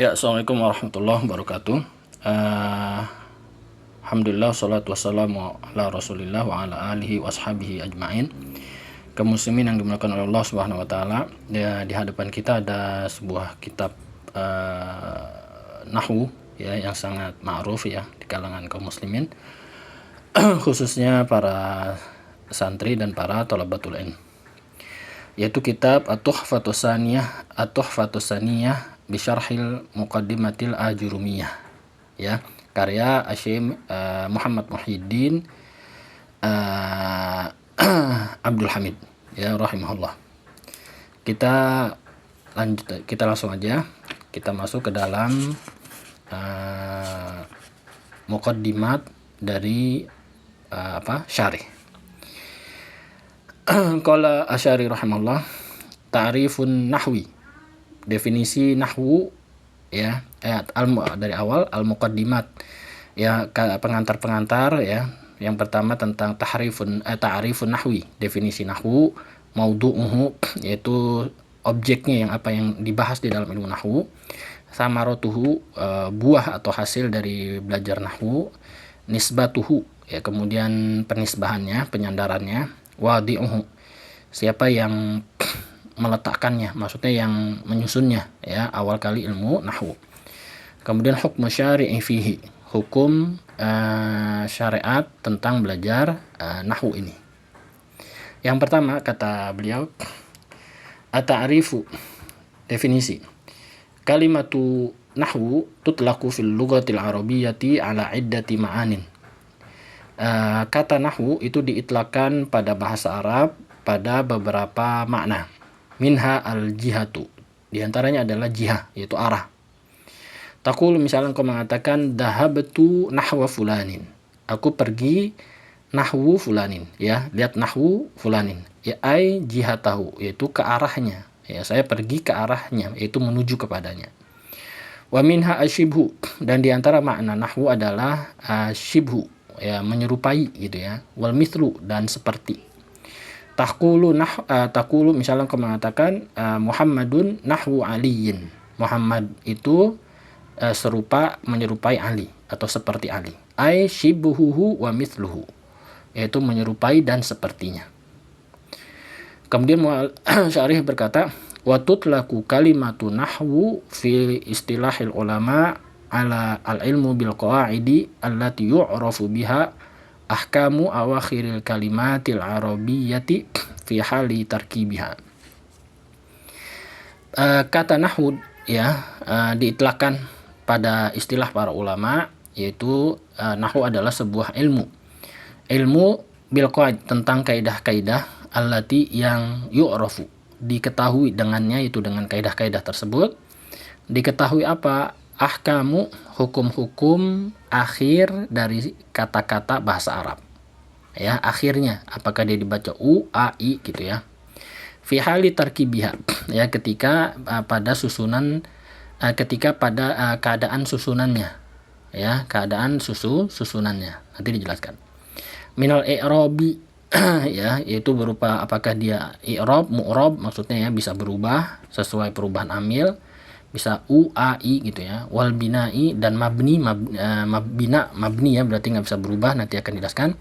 Ya, assalamualaikum warahmatullahi wabarakatuh. Alhamdulillah, salatu wassalamu ala rasulillah wa ala alihi washabihi ajma'in. Kaum muslimin yang dimuliakan oleh Allah subhanahu wa ta'ala, ya, di hadapan kita ada sebuah kitab nahwu ya, yang sangat ma'ruf ya di kalangan kaum muslimin, khususnya para santri dan para thalabatul ilm, yaitu kitab At-Tuhfatus Saniyah Bisyarhil Muqaddimatil Ajurumiyah ya, karya Syekh Muhammad Muhyiddin Abdul Hamid ya rahimahullah. Kita langsung aja kita masuk ke dalam muqaddimat dari syarih. Qala Asy'ari rahimahullah, ta'rifun nahwi, definisi nahwu ya, dari awal al-muqaddimat ya, pengantar-pengantar ya. Yang pertama tentang ta'rifun nahwi, definisi nahwu, maudhu'uhu, yaitu objeknya, yang dibahas di dalam ilmu nahwu, samaratuhu, buah atau hasil dari belajar nahwu, nisbatuhu ya, kemudian penisbahannya, penyandarannya, wadi'uhu, siapa yang meletakkannya, maksudnya yang menyusunnya ya, awal kali ilmu nahwu. Kemudian hukmu syari'i fihi, hukum syariat tentang belajar nahwu ini. Yang pertama kata beliau, at-ta'rifu, definisi, kalimatu nahwu tutlaqu fil lughatil arabiyyati ala iddati ma'anin. Kata nahwu itu diitlakkan pada bahasa Arab pada beberapa makna. Minha al-jihatu, diantaranya adalah jihah, yaitu arah. Taqul, misalnya kau mengatakan dhahabtu nahwa fulanin, aku pergi nahwu fulanin ya, lihat nahwu fulanin ya, ai jihatahu, yaitu ke arahnya ya, saya pergi ke arahnya, yaitu menuju kepadanya. Wa minha asyibhu, dan diantara makna nahwu adalah syibhu ya, menyerupai gitu ya, wal mithlu, dan seperti. Taqulu misalnya kau mengatakan Muhammadun nahwu aliyin, Muhammad itu menyerupai Ali atau seperti Ali. Ai shibuhuhu wa mithluhu, yaitu menyerupai dan sepertinya. Kemudian Syarih berkata, wa tutlaku kalimatu nahwu fi istilahil ulama ala al-ilmu bil qawaidi allati yu'rafu biha ahkamu awakhiril kalimatil arabiyyati fi hali tarkibiha. Kata nahwu ya, diitlakkan pada istilah para ulama, yaitu nahwu adalah sebuah ilmu bil qawaid, tentang kaidah-kaidah, allati, yang yu'rafu, diketahui dengannya, itu dengan kaidah-kaidah tersebut diketahui apa? Ahkamu, hukum-hukum akhir dari kata-kata bahasa Arab ya, akhirnya apakah dia dibaca u, a, i gitu ya. Fi hali tarkibiha ya, ketika pada susunan, pada keadaan susunannya ya, keadaan susunannya nanti dijelaskan. Minal i'rabi ya, yaitu berupa apakah dia i'rab, mu'rab, maksudnya ya bisa berubah sesuai perubahan amil, bisa u, a, i gitu ya. Wal bina'i, dan mabni, mabni ya, berarti nggak bisa berubah, nanti akan dijelaskan.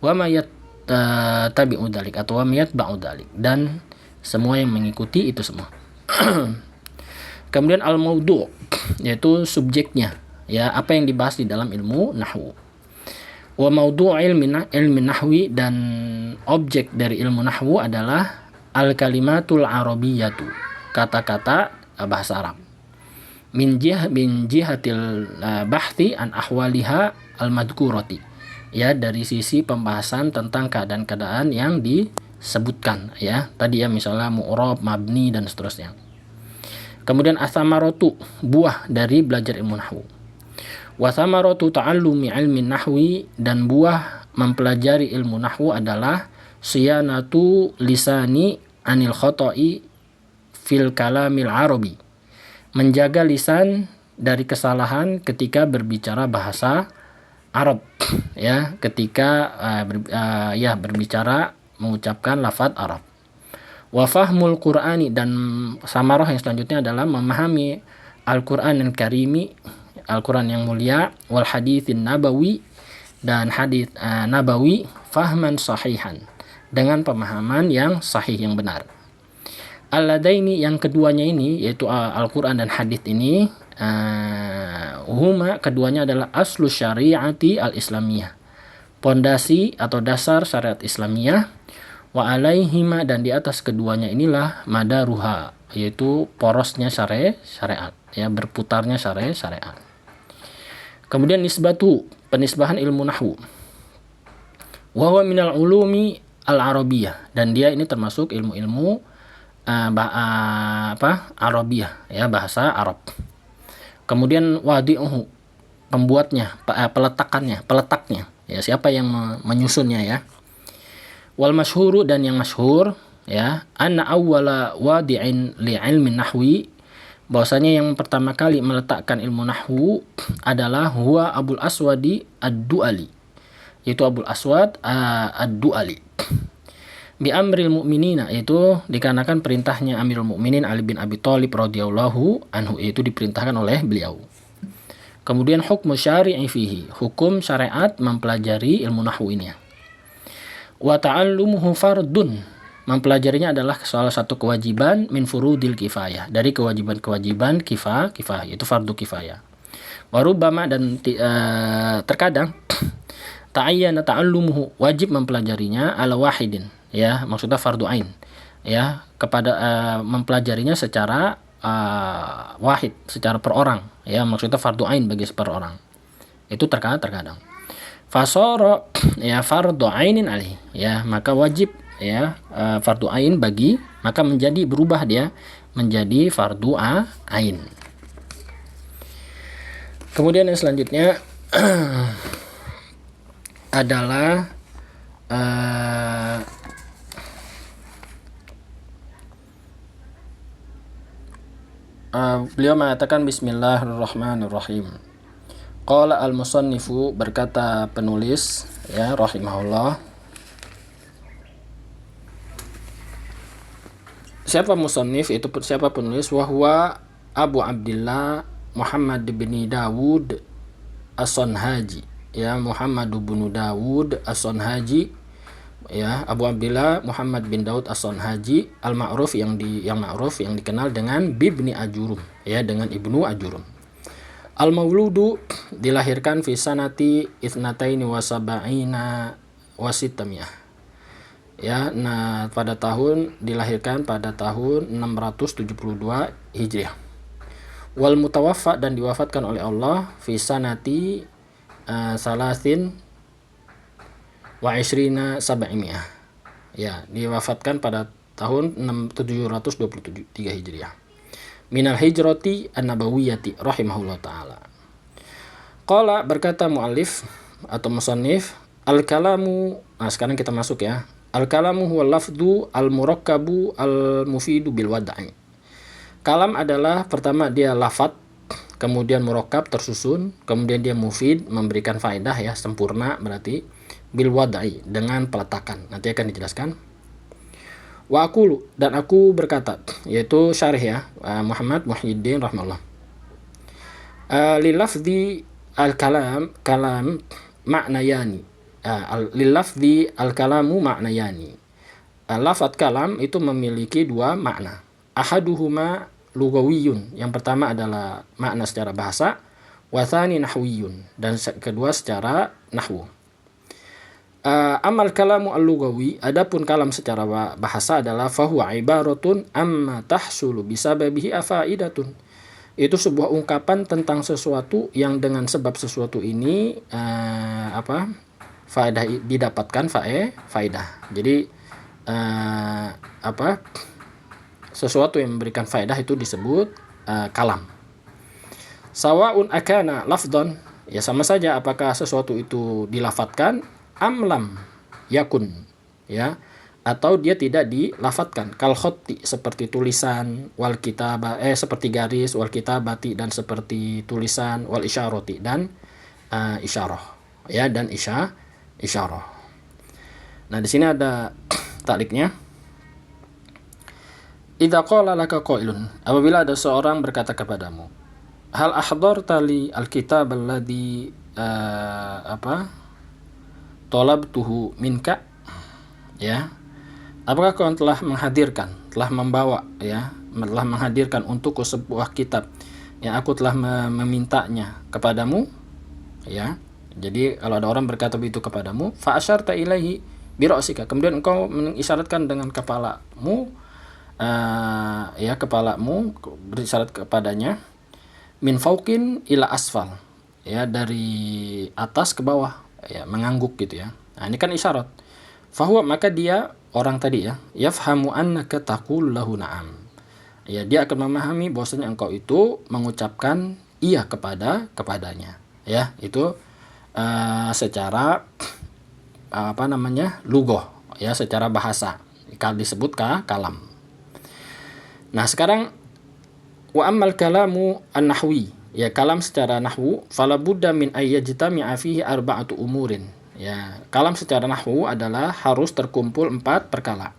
Wa mayat tabi'u dalik, atau wa mayat ba'u dalik, dan semua yang mengikuti itu semua. Kemudian al-maudhu', yaitu subjeknya ya, apa yang dibahas di dalam ilmu nahwu. Wa maudhu' ilmi nahwi, dan objek dari ilmu nahwu adalah al-kalimatul arabiyyatu, kata-kata bahasa Arab. Min jihatil bahthi an ahwaliha al-madhkurati ya, dari sisi pembahasan tentang keadaan-keadaan yang disebutkan ya tadi ya, misalnya mu'rab, mabni, dan seterusnya. Kemudian asamaratu, buah dari belajar ilmu nahwu. Wa samaratu ta'allumi ilmi nahwi, dan buah mempelajari ilmu nahwu adalah siyanatu lisani anil khoto'i fil kalamil arabi, menjaga lisan dari kesalahan ketika berbicara bahasa Arab ya, ketika berbicara mengucapkan lafaz Arab. Wa fahmul Qur'ani, dan samarah yang selanjutnya adalah memahami Al-Qur'an al-Karimi, Al-Quran yang mulia, wal haditsin nabawi, dan hadits nabawi, fahman sahihan, dengan pemahaman yang sahih, yang benar. Alladaini, yang keduanya ini, yaitu Al-Quran dan hadits ini, huma, keduanya adalah aslu syariati al-islamiyah, pondasi atau dasar syariat Islamiyah, wa alaihima, dan di atas keduanya inilah madaruha, yaitu porosnya syariat, ya, berputarnya syariat. Kemudian nisbatu, penisbahan ilmu nahwu. Wa huwa minal ulumi al-arabiyah, dan dia ini termasuk ilmu-ilmu Arabiyah, ya, bahasa Arab. Kemudian wadi'uhu, pembuatnya, peletaknya, ya, siapa yang menyusunnya, ya. Wal masyhuru, dan yang masyhur, ya, anna awwala wadi'in li ilmin nahwi, bahwasanya yang pertama kali meletakkan ilmu nahwu adalah huwa Abul Aswadi ad-Du'ali, yaitu Abul Aswad ad-Du'ali. Bi amril mu'minina, yaitu dikarenakan perintahnya Amirul Mukminin Ali bin Abi Thalib radhiyallahu anhu, itu diperintahkan oleh beliau. Kemudian hukmu syari'i fihi, hukum syariat mempelajari ilmu nahwu ini. Wa ta'allumuhu fardun, mempelajarinya adalah salah satu kewajiban min furudil kifayah, dari kewajiban-kewajiban kifayah, itu fardu kifayah. Warubama, dan terkadang ta'ayyana ta'allumuhu, wajib mempelajarinya ala wahidin, ya, maksudnya fardu ain, ya, kepada mempelajarinya secara wahid, secara per orang, ya, maksudnya fardu ain bagi per orang. Itu terkadang. Fasara, ya, fardu ainin alih, ya, maka wajib, ya, fardu ain bagi, maka menjadi berubah dia menjadi fardu ain. Kemudian yang selanjutnya adalah beliau mengatakan bismillahirrahmanirrahim. Qala al-musannifu, berkata penulis, ya, rahimahullah. Siapa musannif, itu siapa penulis? Wahwa Abu Abdillah Muhammad bin Dawud as-Sanhaji, ya, Muhammad bin Dawud as-Sanhaji, ya, Abu Abdillah Muhammad bin Daud as-Sanhaji, al-ma'ruf, yang dikenal dengan Bibni Ajurum, ya, dengan Ibnu Ajurum. Al-mauludu, dilahirkan fi sanati ithnataini wa sab'ina wa sittamiyah, ya, nah, dilahirkan pada tahun 672 Hijriah. Wal mutawaffa, dan diwafatkan oleh Allah fi sanati salasin wa ishrina sab'imiyah, ya, diwafatkan pada tahun 723 Hijriah. Minal hijrati an-nabawiyyati rahimahullah ta'ala. Qala, berkata muallif atau musannif, al-kalamu, nah sekarang kita masuk, ya. Al-kalamu huwa lafdu al-murakkabu al-mufidu bil wad'i. Kalam adalah, pertama dia lafad, kemudian murakkab, tersusun, kemudian dia mufid, memberikan faedah, ya, sempurna, berarti bil wad'i, dengan peletakan. Nanti akan dijelaskan. Wa aqulu, dan aku berkata, yaitu syarih, ya, Muhammad Muhyiddin rahimahullah. Lilafzi al-kalam ma'nayani. Lilafzi al-kalamu ma'nayani. Lafaz kalam itu memiliki dua makna. Ahaduhuma lugawiyun, yang pertama adalah makna secara bahasa, wa tsani nahwiyun, dan kedua secara nahwu. Amal kalamu al-lugawi, adapun kalam secara bahasa adalah fahuwa ibaratun amma tahsulu bisababihi afaidatun. Itu sebuah ungkapan tentang sesuatu yang dengan sebab sesuatu ini faedah didapatkan, faedah. Jadi sesuatu yang memberikan faedah itu disebut kalam. Sawaun akana lafdhan, ya, sama saja apakah sesuatu itu dilafatkan, amlam yakun, ya, atau dia tidak dilafatkan. Kal khotti, seperti tulisan, wal kitabah, seperti garis, wal kitabati, dan seperti tulisan, wal isyarati, dan isyarah, ya, dan isyarah. Nah, di sini ada takliknya. Idza qala laka qailun, apabila ada seorang berkata kepadamu, hal ahdharta li alkitab alladhi talabtuhu minka, ya, apakah kau telah menghadirkan, telah membawa, ya, telah menghadirkan untukku sebuah kitab yang aku telah memintanya kepadamu, ya. Jadi kalau ada orang berkata begitu kepadamu, fa asyarta ilaihi bi ra'sika, kemudian engkau mengisyaratkan dengan kepalamu, ya, kepalamu berisyarat kepadanya, min fauqin ila asfal, ya, dari atas ke bawah, ya, mengangguk gitu ya. Nah, ini kan isyarat. Fahuwa, maka dia orang tadi, ya, yafhamu annaka taqul lahu na'am. Ya, dia akan memahami bahwasanya engkau itu mengucapkan iya kepadanya. Ya, itu secara lugoh, ya, secara bahasa. Disebut kalam. Nah, sekarang wa ammal kalamu an-nahwi, ya, kalam secara nahwu, fala budda min ayyajtami'a fihi arba'atu umurin. Ya, kalam secara nahwu adalah harus terkumpul 4 perkara.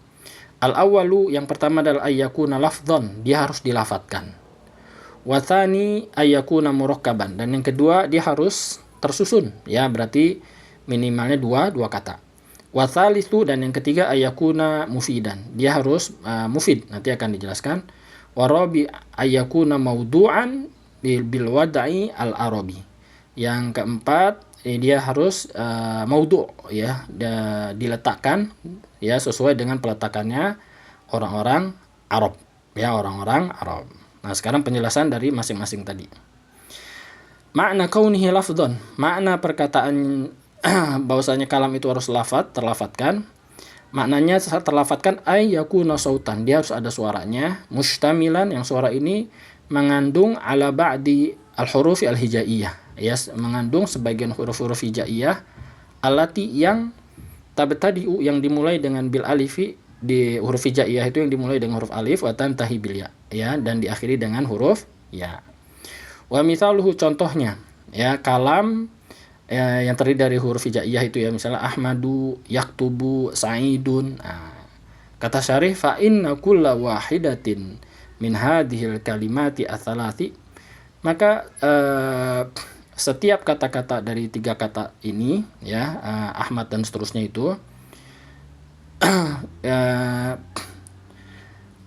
Al-awwalu, yang pertama adalah ayyakuna lafdhan, dia harus dilafatkan. Wa tsani ayyakuna murakkaban, dan yang kedua dia harus tersusun, ya, berarti minimalnya dua kata. Wa tsalitsu, dan yang ketiga ayyakuna mufidan, dia harus mufid, nanti akan dijelaskan. Wa rabi ayyakuna mawdu'an bil wad'i al-arabi, yang keempat dia harus maudhu', ya, diletakkan, ya, sesuai dengan peletakannya orang-orang Arab, ya, orang-orang Arab. Nah, sekarang penjelasan dari masing-masing tadi. Makna kaunihi lafdhan, makna perkataan bahwasanya kalam itu harus terlafatkan. Maknanya saat terlafatkan ay yakuna sautan, dia harus ada suaranya, mustamilan, yang suara ini mengandung ala ba'di al-huruf al-hijaiyah, ya, mengandung sebagian huruf-huruf hijaiyah, alati yang tabtadi'u, yang dimulai dengan bil alifi, di huruf hijaiyah itu yang dimulai dengan huruf alif, wa tantahi bil ya, ya, dan diakhiri dengan huruf ya. Wa mithaluhu, contohnya, ya, kalam yang terdiri dari huruf hijaiyah itu, ya, misalnya ahmadu, yaktubu, sa'idun. Nah, kata syarih, fa inna kulla wahidatin min hadhil kalimati ats-tsalati, maka setiap kata-kata dari 3 kata ini, ya, Ahmad dan seterusnya itu,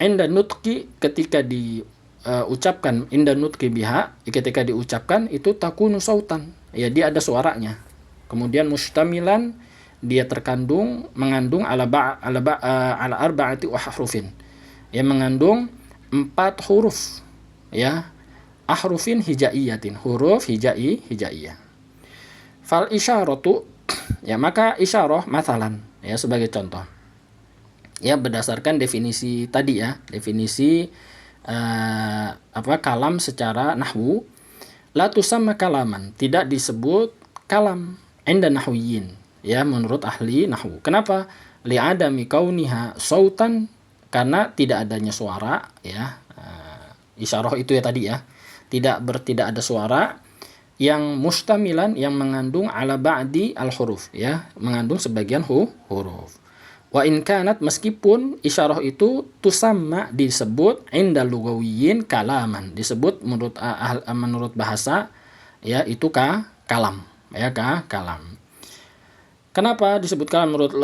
inda nutqi, ketika diucapkan, inda nutqi biha, ketika diucapkan itu takunu sautan, ya, dia ada suaranya. Kemudian mustamilan, dia mengandung ala arba'ati ahrufin, ya, mengandung 4 huruf, ya, ahrufin hijaiyatin, huruf hijaiyah. Fal isyaratu, ya, maka isyarah mathalan, ya, sebagai contoh, ya, berdasarkan definisi tadi, ya, definisi kalam secara nahwu, la tusamma kalaman, tidak disebut kalam inda nahwiyin, ya, menurut ahli nahwu. Kenapa? Li'adami kauniha sautan, karena tidak adanya suara, ya, isyarah itu, ya, tadi, ya, tidak ada suara, yang mustamilan, yang mengandung ala ba'di al-huruf, ya, mengandung sebagian huruf. Wa in kanat, meskipun isyarah itu tusamma, disebut inda lugawiyin kalaman, disebut menurut bahasa, ya, itu kalam, ya, kalam. Kenapa disebut kalam menurut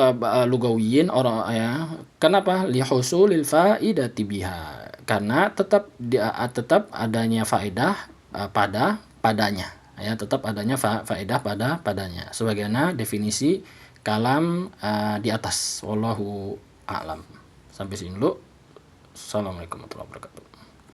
lugawiyin orang, ya? Kenapa? Li husulil faidati biha, karena tetap adanya faedah padanya, ya, tetap adanya faedah padanya, sebagaimana definisi kalam di atas. Wallahu a'lam. Sampai sini dulu. Assalamualaikum warahmatullahi wabarakatuh.